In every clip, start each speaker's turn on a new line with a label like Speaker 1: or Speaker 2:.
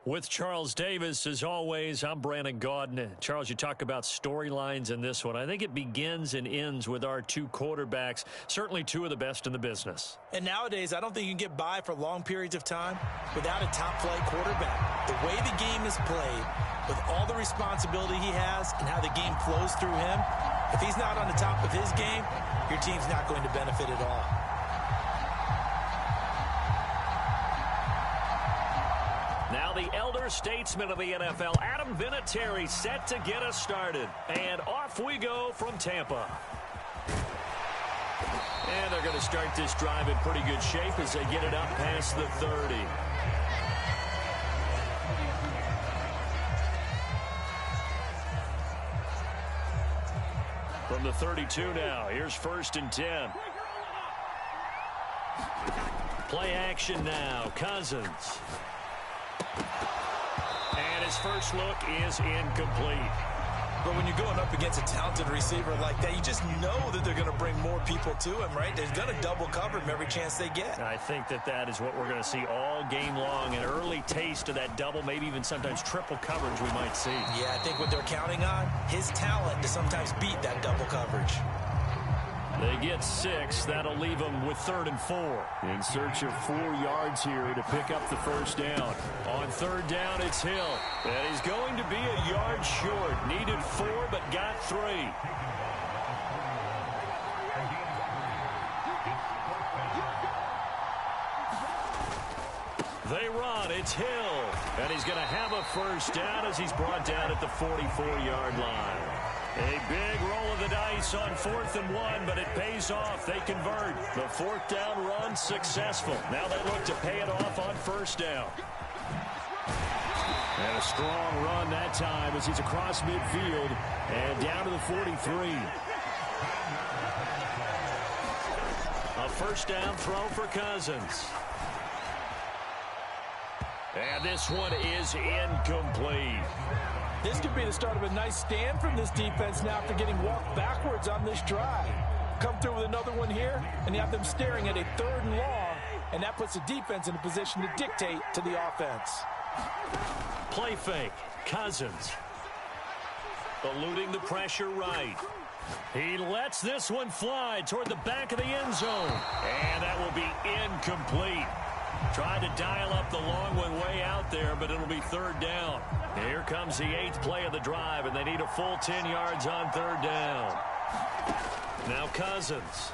Speaker 1: With Charles Davis, as always, I'm Brandon Gaudin. Charles, you talk about storylines in this one. I think it begins and ends with our two quarterbacks, certainly two of the best in the business.
Speaker 2: And nowadays, I don't think you can get by for long periods of time without a top-flight quarterback. The way the game is played, with all the responsibility he has and how the game flows through him, if he's not on the top of his game, your team's not going to benefit at all.
Speaker 1: Now the elder statesman of the NFL, Adam Vinatieri, set to get us started. And off we go from Tampa. And they're going to start this drive in pretty good shape as they get it up past the 30. From the 32 now, here's 1st and 10. Play action now, Cousins. And his first look is incomplete.
Speaker 2: But when you're going up against a talented receiver like that, you just know that they're going to bring more people to him, right? They're going to double cover him every chance they get.
Speaker 1: I think that is what we're going to see all game long. An early taste of that double, maybe even sometimes triple coverage we might see.
Speaker 2: Yeah, I think what they're counting on, his talent to sometimes beat that double coverage.
Speaker 1: They get 6. That'll leave them with 3rd and 4.
Speaker 3: In search of 4 yards here to pick up the first down.
Speaker 1: On 3rd down, it's Hill. And he's going to be a yard short. Needed 4, but got 3. They run. It's Hill. And he's going to have a first down as he's brought down at the 44-yard line. A big roll of the dice on 4th and 1, but it pays off. They convert. The 4th down run successful. Now they look to pay it off on 1st down.
Speaker 3: And a strong run that time as he's across midfield and down to the 43.
Speaker 1: A 1st down throw for Cousins. And this one is incomplete.
Speaker 2: This could be the start of a nice stand from this defense now after getting walked backwards on this drive. Come through with another one here, and you have them staring at a 3rd and long, and that puts the defense in a position to dictate to the offense.
Speaker 1: Play fake. Cousins. Eluding the pressure right. He lets this one fly toward the back of the end zone. And that will be incomplete. Tried to dial up the long one way out there, but it'll be 3rd down. Here comes the 8th play of the drive, and they need a full 10 yards on 3rd down. Now Cousins.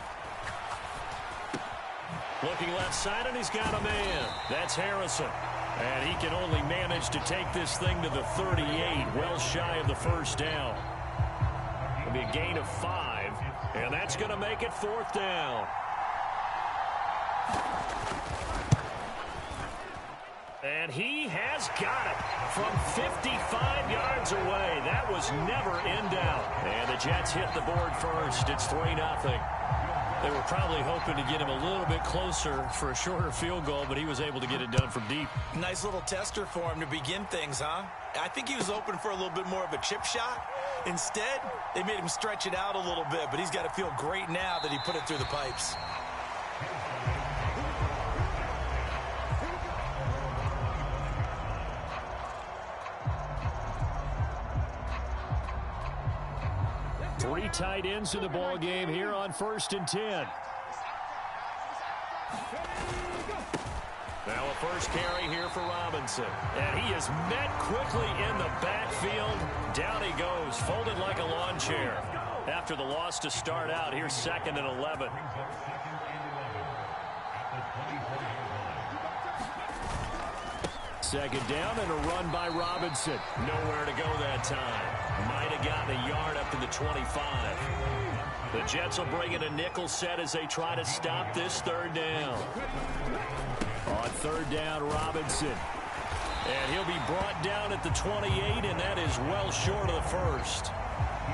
Speaker 1: Looking left side, and he's got a man. That's Harrison. And he can only manage to take this thing to the 38, well shy of the 1st down. It'll be a gain of 5, and that's going to make it 4th down. And he has got it from 55 yards away. That was never in doubt. And the Jets hit the board first. It's 3-0. They were probably hoping to get him a little bit closer for a shorter field goal, but he was able to get it done from deep.
Speaker 2: Nice little tester for him to begin things, huh? I think he was open for a little bit more of a chip shot. Instead, they made him stretch it out a little bit, but he's got to feel great now that he put it through the pipes.
Speaker 3: Three tight ends in the ball game here on 1st and 10.
Speaker 1: Now a first carry here for Robinson. And he is met quickly in the backfield. Down he goes, folded like a lawn chair. After the loss to start out, here's 2nd and 11.
Speaker 3: Second down and a run by Robinson.
Speaker 1: Nowhere to go that time. Might have gotten a yard up to the 25. The Jets will bring in a nickel set as they try to stop this 3rd down.
Speaker 3: On 3rd down, Robinson.
Speaker 1: And he'll be brought down at the 28, and that is well short of the 1st.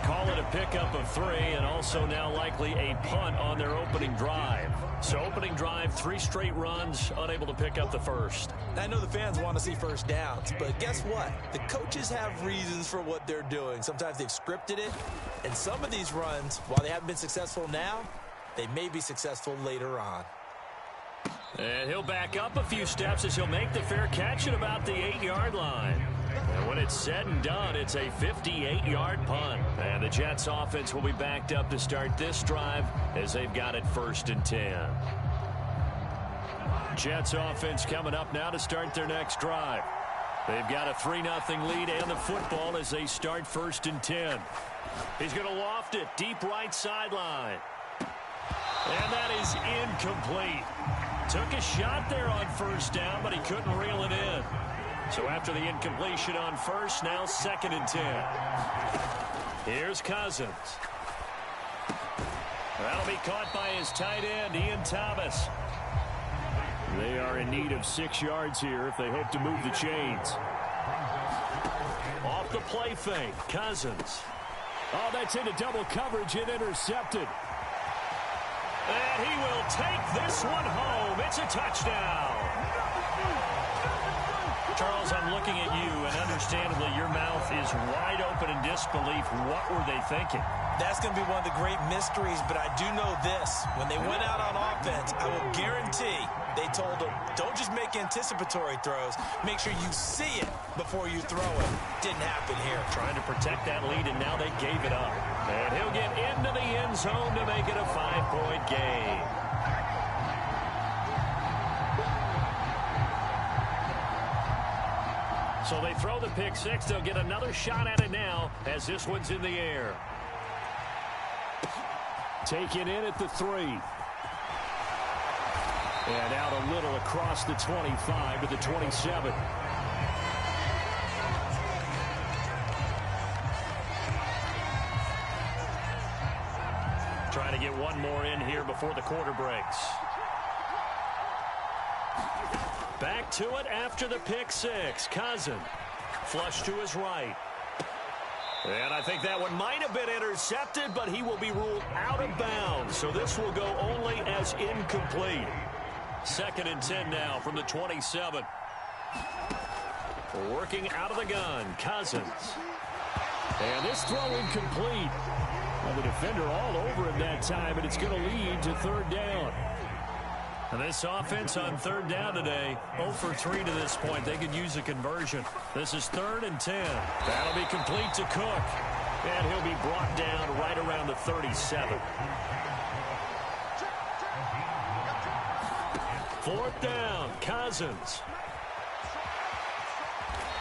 Speaker 1: Call it a pickup of 3, and also now likely a punt on their opening drive. So opening drive, 3 straight runs, unable to pick up the 1st.
Speaker 2: I know the fans want to see first downs, but guess what? The coaches have reasons for what they're doing. Sometimes they've scripted it, and some of these runs, while they haven't been successful now, they may be successful later on.
Speaker 1: And he'll back up a few steps as he'll make the fair catch at about the 8-yard line. And when it's said and done, it's a 58-yard punt. And the Jets offense will be backed up to start this drive as they've got it 1st and 10. Jets offense coming up now to start their next drive. They've got a 3-0 lead and the football as they start 1st and 10. He's going to loft it deep right sideline. And that is incomplete. Took a shot there on 1st down, but he couldn't reel it in. So after the incompletion on 1st, now 2nd and 10. Here's Cousins. That'll be caught by his tight end, Ian Thomas. They are in need of 6 yards here if they hope to move the chains. Off the play fake, Cousins.
Speaker 3: Oh, that's into double coverage and intercepted.
Speaker 1: And he will take this one home. It's a touchdown. Charles, I'm looking at you, and understandably, your mouth is wide open in disbelief. What were they thinking?
Speaker 2: That's going to be one of the great mysteries, but I do know this. When they went out on offense, I will guarantee they told them, don't just make anticipatory throws. Make sure you see it before you throw it. Didn't happen here.
Speaker 1: Trying to protect that lead, and now they gave it up. And he'll get into the end zone to make it a 5-point game. So they throw the pick six. They'll get another shot at it now as this one's in the air.
Speaker 3: Taken in at the 3. And out a little across the 25 to the 27.
Speaker 1: Trying to get one more in here before the quarter breaks. Back to it after the pick six. Cousins flush to his right. And I think that one might have been intercepted, but he will be ruled out of bounds. So this will go only as incomplete. 2nd and 10 now from the 27. Working out of the gun, Cousins.
Speaker 3: And this throw incomplete. Well, the defender all over him that time, and it's going to lead to 3rd down.
Speaker 1: And this offense on 3rd down today, 0 for 3 to this point. They could use a conversion. This is 3rd and 10. That'll be complete to Cook. And he'll be brought down right around the 37. 4th down, Cousins.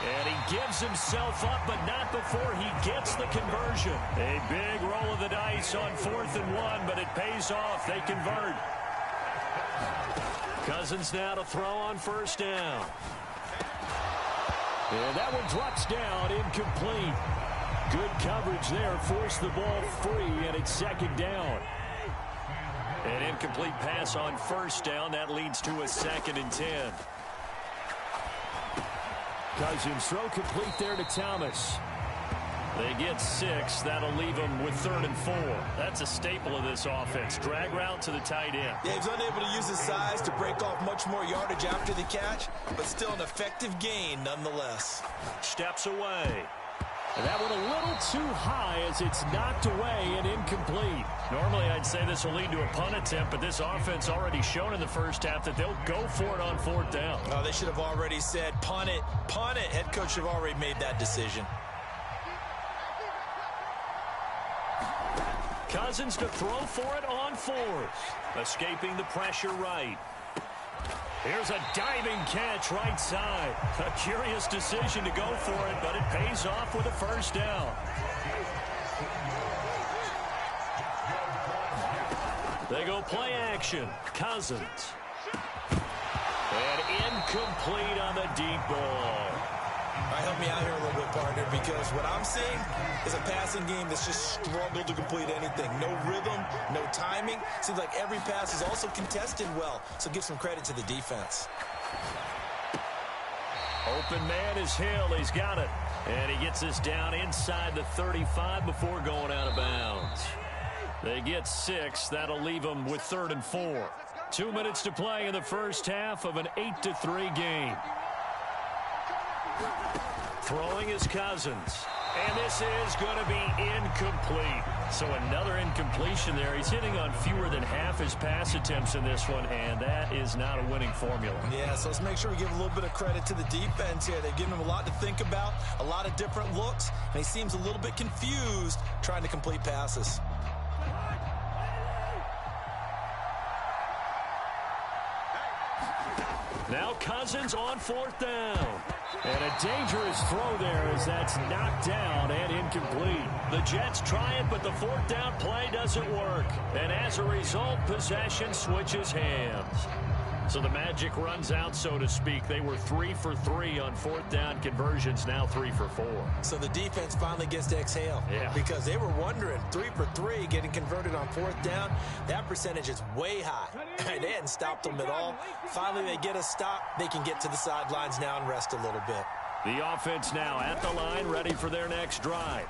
Speaker 1: And he gives himself up, but not before he gets the conversion. A big roll of the dice on 4th and 1, but it pays off. They convert. Cousins now to throw on 1st down.
Speaker 3: And that one drops down, incomplete. Good coverage there, forced the ball free, and it's 2nd down.
Speaker 1: An incomplete pass on 1st down. That leads to a 2nd and 10.
Speaker 3: Cousins throw complete there to Thomas.
Speaker 1: They get 6. That'll leave them with 3rd and 4. That's a staple of this offense. Drag route to the tight end.
Speaker 2: Yeah, he's unable to use his size to break off much more yardage after the catch, but still an effective gain nonetheless.
Speaker 1: Steps away.
Speaker 3: And that one a little too high as it's knocked away and incomplete.
Speaker 1: Normally, I'd say this will lead to a punt attempt, but this offense already shown in the first half that they'll go for it on 4th down.
Speaker 2: Oh, they should have already said, punt it, punt it. Head coach should have already made that decision.
Speaker 1: Cousins to throw for it on 4th. Escaping the pressure right. Here's a diving catch right side. A curious decision to go for it, but it pays off with a 1st down. They go play action. Cousins. And incomplete on the deep ball.
Speaker 2: All right, help me out here a little bit, partner, because what I'm seeing is a passing game that's just struggled to complete anything. No rhythm, no timing. Seems like every pass is also contested well, so give some credit to the defense.
Speaker 1: Open man is Hill. He's got it. And he gets this down inside the 35 before going out of bounds. They get 6. That'll leave them with 3rd and 4. 2 minutes to play in the first half of an 8-3 game. Throwing is Cousins. And this is going to be incomplete. So another incompletion there. He's hitting on fewer than half his pass attempts in this one, and that is not a winning formula.
Speaker 2: Yeah, so let's make sure we give a little bit of credit to the defense here. They've given him a lot to think about, a lot of different looks, and he seems a little bit confused trying to complete passes.
Speaker 1: Now Cousins on 4th down. And a dangerous throw there as that's knocked down and incomplete. The Jets try it, but the 4th down play doesn't work. And as a result, possession switches hands. So the magic runs out, so to speak. They were 3 for 3 on 4th down conversions, now 3 for 4.
Speaker 2: So the defense finally gets to exhale.
Speaker 1: Yeah.
Speaker 2: Because they were wondering, 3 for 3 getting converted on 4th down. That percentage is way high. And they hadn't stopped them at all. Finally, they get a stop. They can get to the sidelines now and rest a little bit.
Speaker 1: The offense now at the line, ready for their next drive.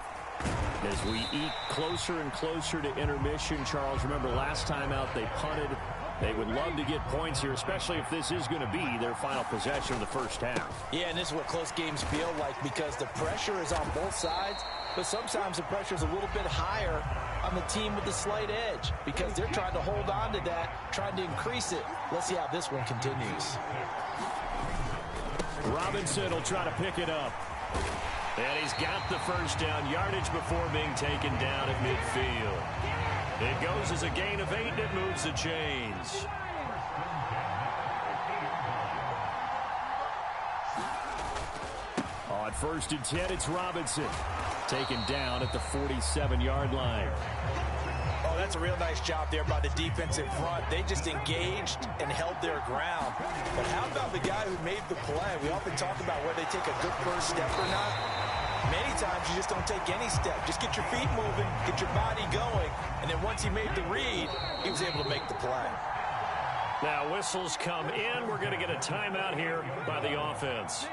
Speaker 1: As we eat closer and closer to intermission, Charles, remember last time out they punted. They would love to get points here, especially if this is going to be their final possession of the first half.
Speaker 2: Yeah, and this is what close games feel like because the pressure is on both sides, but sometimes the pressure is a little bit higher on the team with the slight edge because they're trying to hold on to that, trying to increase it. Let's see how this one continues.
Speaker 1: Robinson will try to pick it up. And he's got the first down, yardage before being taken down at midfield. It goes as a gain of 8, and it moves the chains. On 1st and 10, it's Robinson. Taken down at the 47-yard line.
Speaker 2: Oh, that's a real nice job there by the defensive front. They just engaged and held their ground. But how about the guy who made the play? We often talk about whether they take a good first step or not. Many times you just don't take any step. Just get your feet moving, get your body going, and then once he made the read, he was able to make the play.
Speaker 1: Now whistles come in. We're going to get a timeout here by the offense,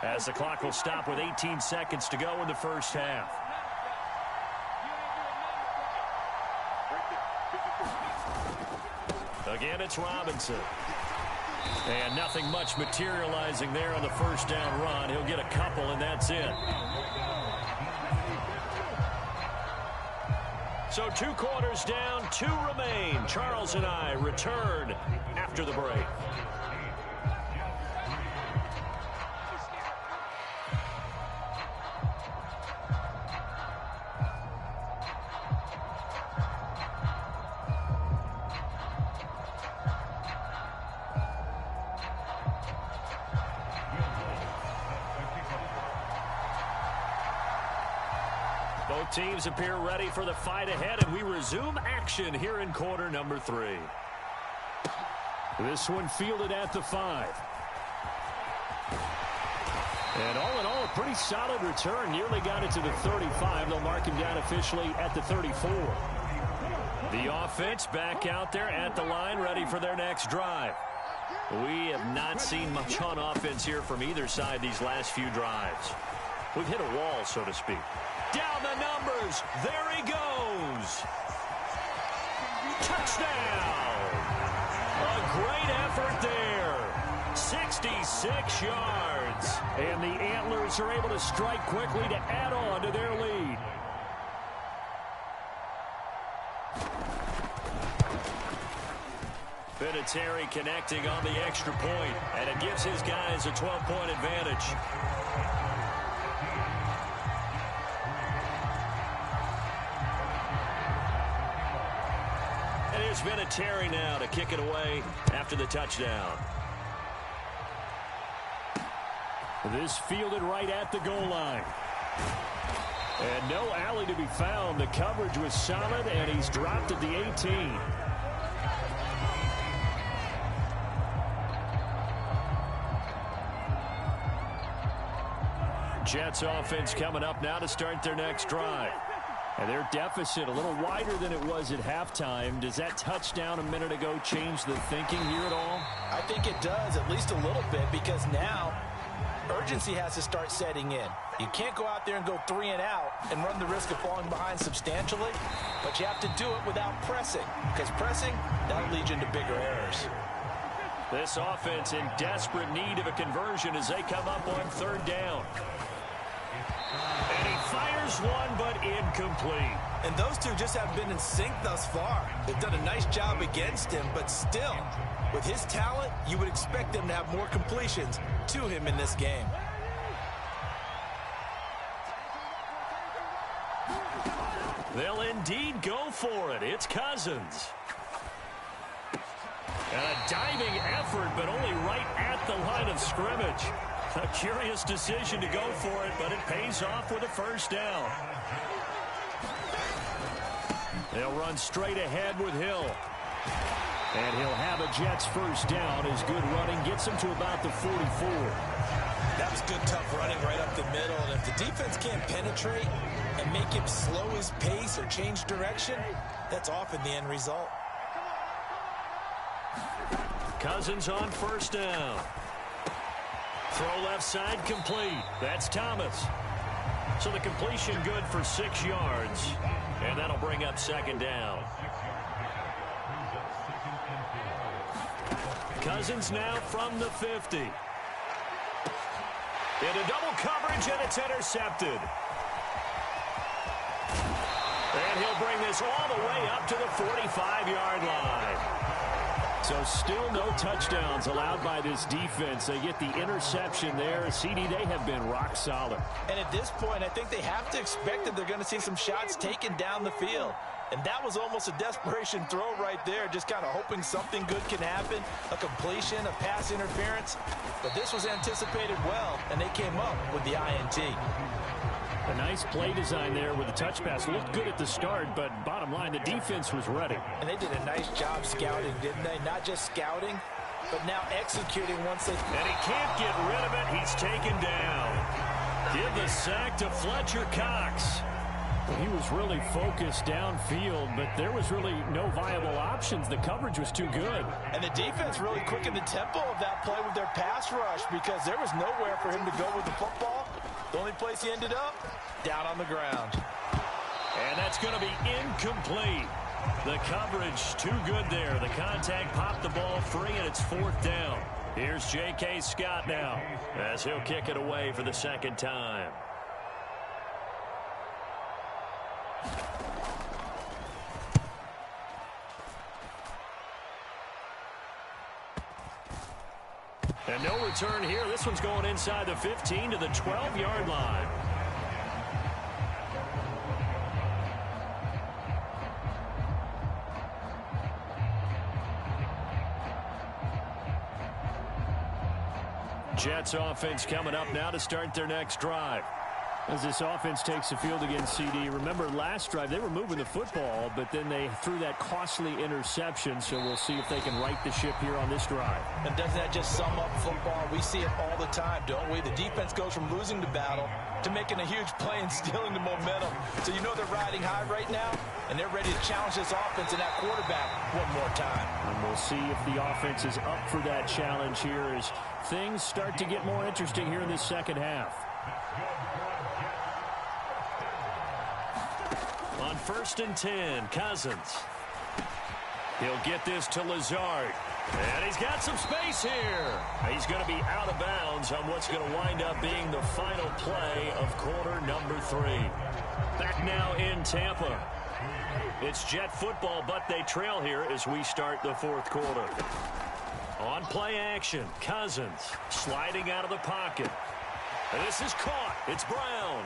Speaker 1: as the clock will stop with 18 seconds to go in the first half. Again, it's Robinson. And nothing much materializing there on the first down run. He'll get a couple, and that's it. So 2 quarters down, 2 remain. Charles and I return after the break. Both teams appear ready for the fight ahead, and we resume action here in quarter number 3. This one fielded at the 5. And all in all, a pretty solid return. Nearly got it to the 35. They'll mark him down officially at the 34. The offense back out there at the line, ready for their next drive. We have not seen much on offense here from either side these last few drives. We've hit a wall, so to speak. Down the numbers. There he goes. Touchdown. A great effort there. 66 yards. And the Antlers are able to strike quickly to add on to their lead. Vinatieri connecting on the extra point, and it gives his guys a 12-point advantage. And here's Vinatieri now to kick it away after the touchdown. This fielded right at the goal line. And no alley to be found. The coverage was solid, and he's dropped at the 18. Jets offense coming up now to start their next drive. And their deficit a little wider than it was at halftime. Does that touchdown a minute ago change the thinking here at all?
Speaker 2: I think it does, at least a little bit, because now urgency has to start setting in. You can't go out there and go 3 and out and run the risk of falling behind substantially, but you have to do it without pressing, because pressing, that'll lead you into bigger errors.
Speaker 1: This offense in desperate need of a conversion as they come up on 3rd down. And he fires one, but incomplete.
Speaker 2: And those two just haven't been in sync thus far. They've done a nice job against him, but still, with his talent, you would expect them to have more completions to him in this game.
Speaker 1: They'll indeed go for it. It's Cousins. And a diving effort, but only right at the line of scrimmage. A curious decision to go for it, but it pays off with a first down. They'll run straight ahead with Hill. And he'll have a Jets first down. His good running gets him to about the 44.
Speaker 2: That was good, tough running right up the middle. And if the defense can't penetrate and make him slow his pace or change direction, that's often the end result.
Speaker 1: Cousins on first down. Throw left side complete. That's Thomas. So the completion good for 6 yards. And that'll bring up second down. Cousins now from the 50. Into double coverage, and it's intercepted. And he'll bring this all the way up to the 45-yard line. So still no touchdowns allowed by this defense. They get the interception there. CD, they have been rock solid.
Speaker 2: And at this point, I think they have to expect that they're going to see some shots taken down the field. And that was almost a desperation throw right there, just kind of hoping something good can happen, a completion, a pass interference. But this was anticipated well, and they came up with the INT.
Speaker 3: A nice play design there with the touch pass. Looked good at the start, but bottom line, the defense was ready.
Speaker 2: And they did a nice job scouting, didn't they? Not just scouting, but now executing once they...
Speaker 1: And he can't get rid of it. He's taken down. Give the sack to Fletcher Cox.
Speaker 3: He was really focused downfield, but there was really no viable options. The coverage was too good.
Speaker 2: And the defense really quickened the tempo of that play with their pass rush because there was nowhere for him to go with the football. The only place he ended up, down on the ground.
Speaker 1: And that's going to be incomplete. The coverage too good there. The contact popped the ball free, and it's fourth down. Here's J.K. Scott now as he'll kick it away for the second time. And no return here. This one's going inside the 15 to the 12-yard line. Jets offense coming up now to start their next drive.
Speaker 3: As this offense takes the field against CD, remember last drive they were moving the football, but then they threw that costly interception, so we'll see if they can right the ship here on this drive.
Speaker 2: And doesn't that just sum up football? We see it all the time, don't we? The defense goes from losing the battle to making a huge play and stealing the momentum. So you know they're riding high right now, and they're ready to challenge this offense and that quarterback one more time.
Speaker 3: And we'll see if the offense is up for that challenge here as things start to get more interesting here in this second half.
Speaker 1: On 1st and 10, Cousins. He'll get this to Lazard. And he's got some space here. He's going to be out of bounds on what's going to wind up being the final play of quarter number 3. Back now in Tampa. It's Jet football, but they trail here as we start the fourth quarter. On play action, Cousins sliding out of the pocket. And this is caught. It's Brown.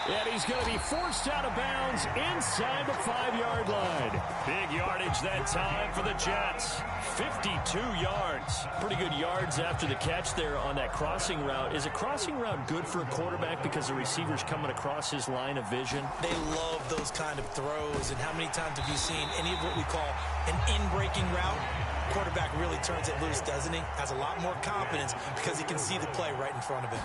Speaker 3: And he's going to be forced out of bounds inside the 5-yard line.
Speaker 1: Big yardage that time for the Jets. 52 yards.
Speaker 3: Pretty good yards after the catch there on that crossing route. Is a crossing route good for a quarterback because the receiver's coming across his line of vision?
Speaker 2: They love those kind of throws. And how many times have you seen any of what we call an in-breaking route? Quarterback really turns it loose, doesn't he? Has a lot more confidence because he can see the play right in front of him.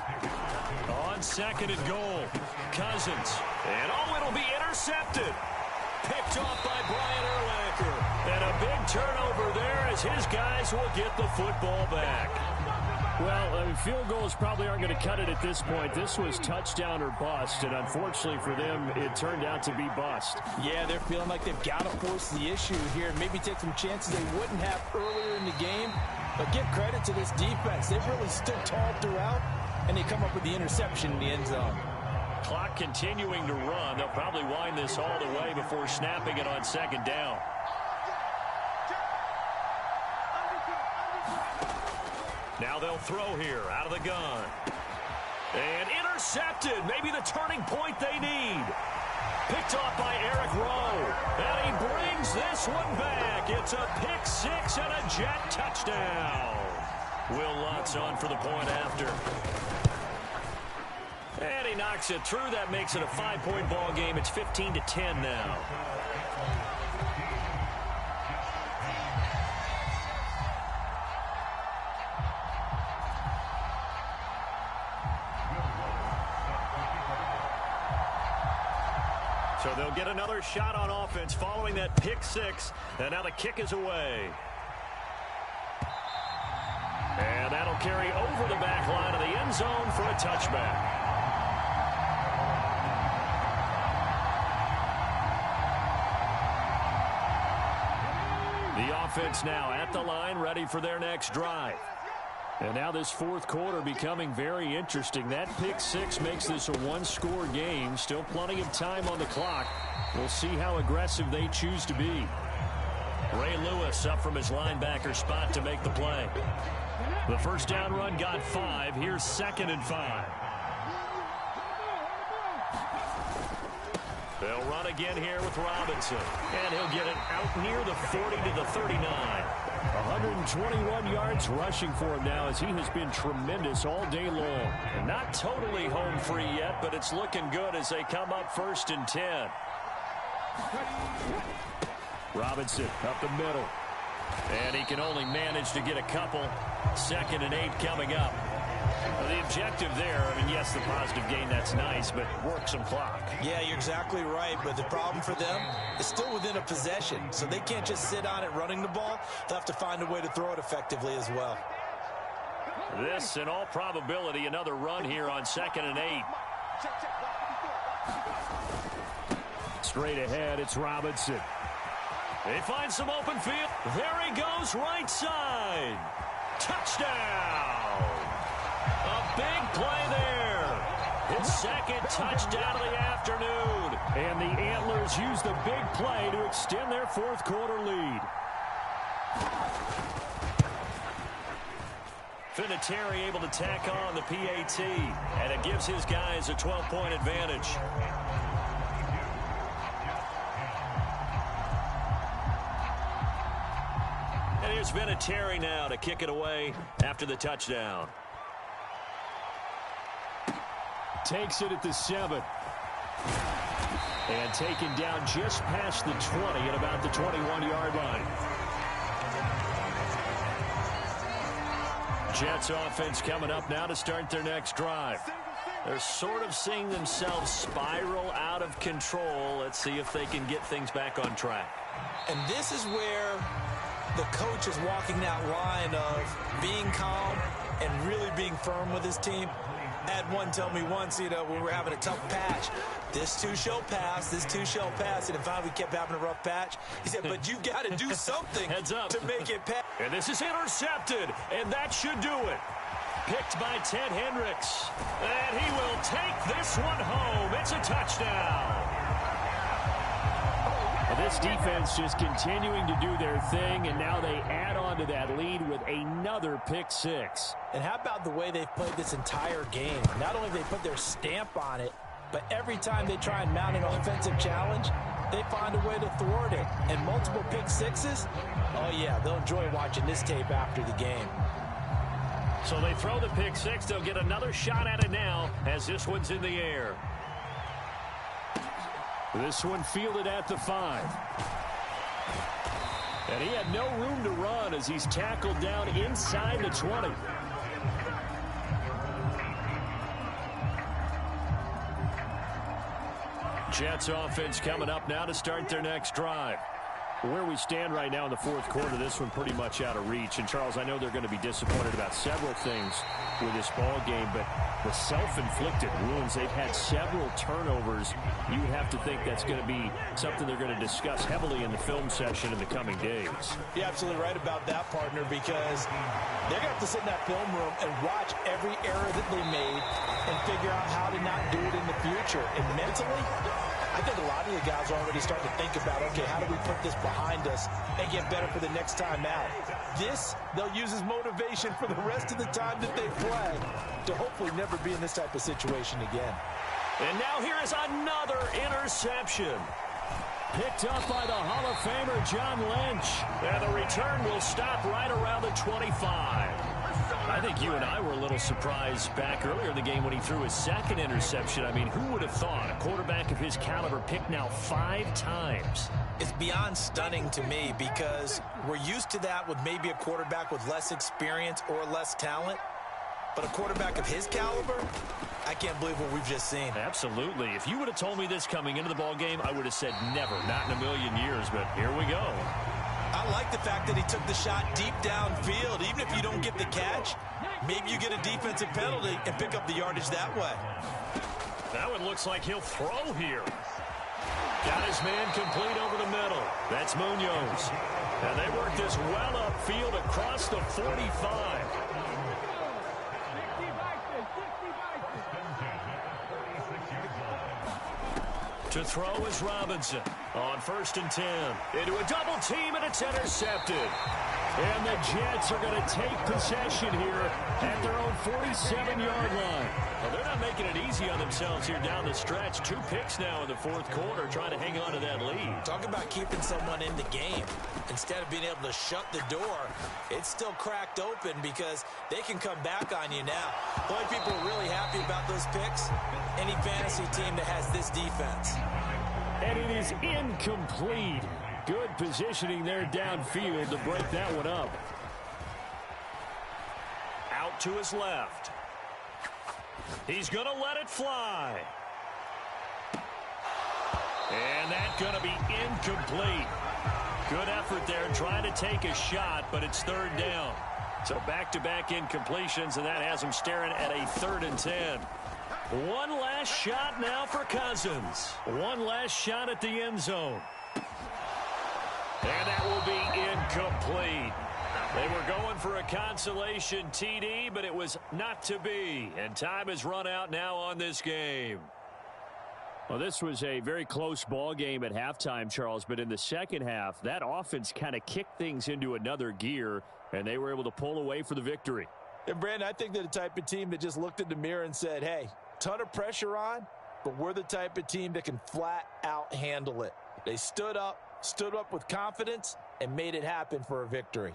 Speaker 1: On 2nd and goal, Cousins. And it'll be intercepted. Picked off by Brian Urlacher. And a big turnover there as his guys will get the football back.
Speaker 3: Well, field goals probably aren't going to cut it at this point. This was touchdown or bust, and unfortunately for them, it turned out to be bust.
Speaker 2: Yeah, they're feeling like they've got to force the issue here and maybe take some chances they wouldn't have earlier in the game. But give credit to this defense. They've really stood tall throughout, and they come up with the interception in the end zone.
Speaker 1: Clock continuing to run. They'll probably wind this all the way before snapping it on second down. Now they'll throw here out of the gun. And intercepted. Maybe the turning point they need. Picked off by Eric Rowe. And he brings this one back. It's a pick six and a Jet touchdown. Will Lutz on for the point after. And he knocks it through. That makes it a 5-point ball game. It's 15-10 now. So they'll get another shot on offense following that pick six. And now the kick is away. And that'll carry over the back line of the end zone for a touchback. The offense now at the line, ready for their next drive. And now this fourth quarter becoming very interesting. That pick six makes this a one-score game. Still plenty of time on the clock. We'll see how aggressive they choose to be. Ray Lewis up from his linebacker spot to make the play. The first down run got 5. Here's 2nd and 5. They'll run again here with Robinson. And he'll get it out near the 40 to the 39. 121 yards rushing for him now as he has been tremendous all day long. And not totally home free yet, but it's looking good as they come up 1st and 10. Robinson up the middle. And he can only manage to get a couple. 2nd and 8 coming up. Well, the objective there, I mean, yes, the positive gain, that's nice, but work some clock.
Speaker 2: Yeah, you're exactly right, but the problem for them is still within a possession, so they can't just sit on it running the ball. They'll have to find a way to throw it effectively as well.
Speaker 1: This, in all probability, another run here on 2nd and 8.
Speaker 3: Straight ahead, it's Robinson.
Speaker 1: They find some open field. There he goes, right side. Touchdown! A big play there. His 2nd touchdown of the afternoon.
Speaker 3: And the Antlers use the big play to extend their fourth quarter lead.
Speaker 1: Vinatieri able to tack on the PAT. And it gives his guys a 12-point advantage. And here's Vinatieri now to kick it away after the touchdown.
Speaker 3: Takes it at the 7. And taken down just past the 20 at about the 21-yard line. Jets offense coming up now to start their next drive. They're sort of seeing themselves spiral out of control. Let's see if they can get things back on track.
Speaker 2: And this is where the coach is walking that line of being calm and really being firm with his team. I had one tell me once, you know, when we were having a tough patch, this too shall pass, this too shall pass. And finally we kept having a rough patch. He said, but you got to do something
Speaker 1: Heads up.
Speaker 2: to make it pass.
Speaker 1: And this is intercepted, and that should do it. Picked by Ted Hendricks. And he will take this one home. It's a touchdown.
Speaker 3: This defense just continuing to do their thing, and now they add on to that lead with another pick six.
Speaker 2: And how about the way they've played this entire game? Not only have they put their stamp on it, but every time they try and mount an offensive challenge, they find a way to thwart it. And multiple pick sixes, oh yeah, they'll enjoy watching this tape after the game.
Speaker 1: So they throw the pick six. They'll get another shot at it now as this one's in the air.
Speaker 3: This one fielded at the 5. And he had no room to run as he's tackled down inside the 20.
Speaker 1: Jets offense coming up now to start their next drive.
Speaker 3: Where we stand right now in the fourth quarter, this one pretty much out of reach. And, Charles, I know they're going to be disappointed about several things with this ball game, but the self-inflicted wounds, they've had several turnovers. You would have to think that's going to be something they're going to discuss heavily in the film session in the coming days.
Speaker 2: You're absolutely right about that, partner, because they're going to have to sit in that film room and watch every error that they made and figure out how to not do it in the future. And mentally, I think a lot of the guys are already starting to think about, okay, how do we put this behind us and get better for the next time out? This, they'll use as motivation for the rest of the time that they play to hopefully never be in this type of situation again.
Speaker 1: And now here is another interception. Picked up by the Hall of Famer John Lynch. And the return will stop right around the 25. I think you and I were a little surprised back earlier in the game when he threw his second interception. I mean, who would have thought a quarterback of his caliber picked now 5 times?
Speaker 2: It's beyond stunning to me because we're used to that with maybe a quarterback with less experience or less talent. But a quarterback of his caliber, I can't believe what we've just seen.
Speaker 1: Absolutely. If you would have told me this coming into the ball game, I would have said never, not in a million years, but here we go.
Speaker 2: I like the fact that he took the shot deep downfield. Even if you don't get the catch, maybe you get a defensive penalty and pick up the yardage that way.
Speaker 1: That one looks like he'll throw here. Got his man complete over the middle. That's Munoz. And they work this well upfield across the 45. To throw is Robinson on 1st and 10. Into a double team, and it's intercepted. And the Jets are going to take possession here at their own 47-yard line. Well, they're not making it easy on themselves here down the stretch. 2 picks now in the fourth quarter, trying to hang on to that lead.
Speaker 2: Talk about keeping someone in the game. Instead of being able to shut the door, it's still cracked open because they can come back on you now. The only people who are really happy about those picks, any fantasy team that has this defense.
Speaker 3: And it is incomplete. Good positioning there downfield to break that one up.
Speaker 1: Out to his left. He's going to let it fly. And that's going to be incomplete. Good effort there trying to take a shot, but it's 3rd down. So back-to-back incompletions, and that has him staring at a 3rd and 10. One last shot now for Cousins. One last shot at the end zone. And that will be incomplete. They were going for a consolation TD, but it was not to be. And time has run out now on this game.
Speaker 3: Well, this was a very close ball game at halftime, Charles, but in the second half, that offense kind of kicked things into another gear, and they were able to pull away for the victory.
Speaker 2: And, Brandon, I think they're the type of team that just looked in the mirror and said, hey, ton of pressure on, but we're the type of team that can flat out handle it. They stood up with confidence, and made it happen for a victory.